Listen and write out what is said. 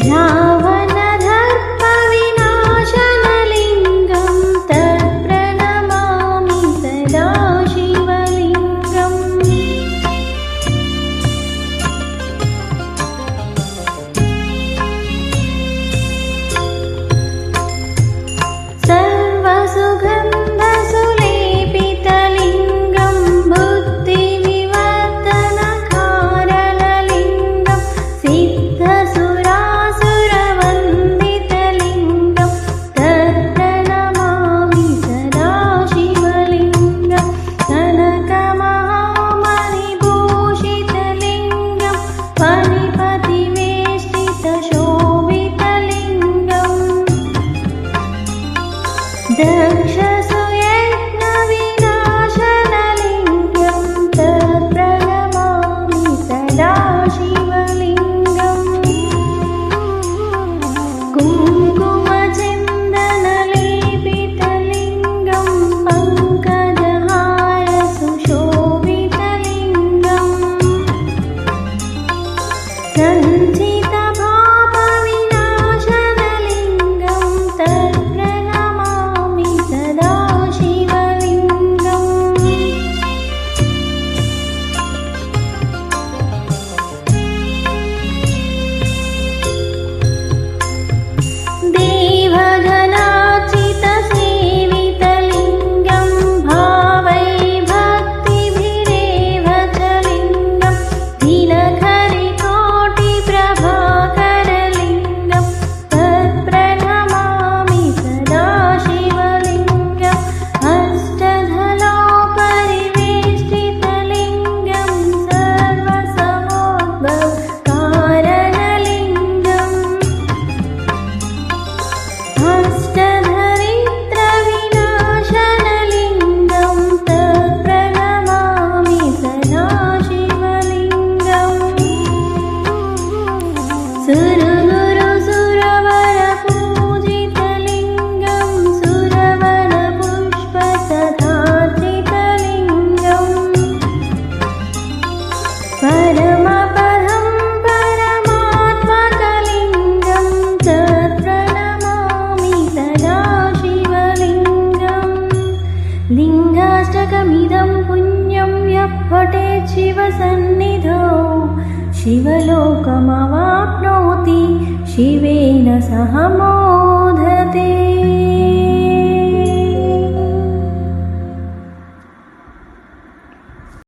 रावणदर्पविनाशनलिङ्गं तत्प्रणमामि सदा शिवलिङ्गम् सर्वसुगन्धसुलेपितलिङ्गं बुद्धिविवर्धनकारणलिङ्गं सिद्धसुरासुरवन्दितलिङ्गं तत्प्रणमामि सदा शिवलिङ्गं कनकमहामणिभूषितलिङ्गं फणिपतिवेष्टितशोभितलिङ्गम् दक्षसुयज्ञविनाशनलिङ्गं तत्प्रणमामि सदा शिवलिङ्गम् कुङ्कुमचन्दनलेपितलिङ्गं पङ्कजहारसुशोभितलिङ्गम् सञ्चितपापविनाशनलिङ्गं तत्प्रणमामि सदा शिवलिङ्गम् देवगणार्चितसेवितलिङ्गं भावैर्भक्तिभिरेव च लिङ्गं दिनकरिकोटिप्रभाकरलिङ्गं तत्प्रणमामि सदा शिवलिङ्गम् अष्टधलोपरिवेष्टितलिङ्गं सर्वसमोद्भवकारणलिङ्गम् अष्टधरित्रविनाशनलिङ्गं तत्प्रणमामि सदा शिवलिङ्गम् सुरगुरुसुरवरपूजितलिङ्गं सुरवनपुष्पसदार्चितलिङ्गम् परमपदं परमात्मकलिङ्गं तत्प्रणमामि सदा शिवलिङ्गम् लिङ्गाष्टकमिदं पुण्यं यः पठेत् शिवसन्निधौ शिवलोकमवाप्नोति शिवेन सह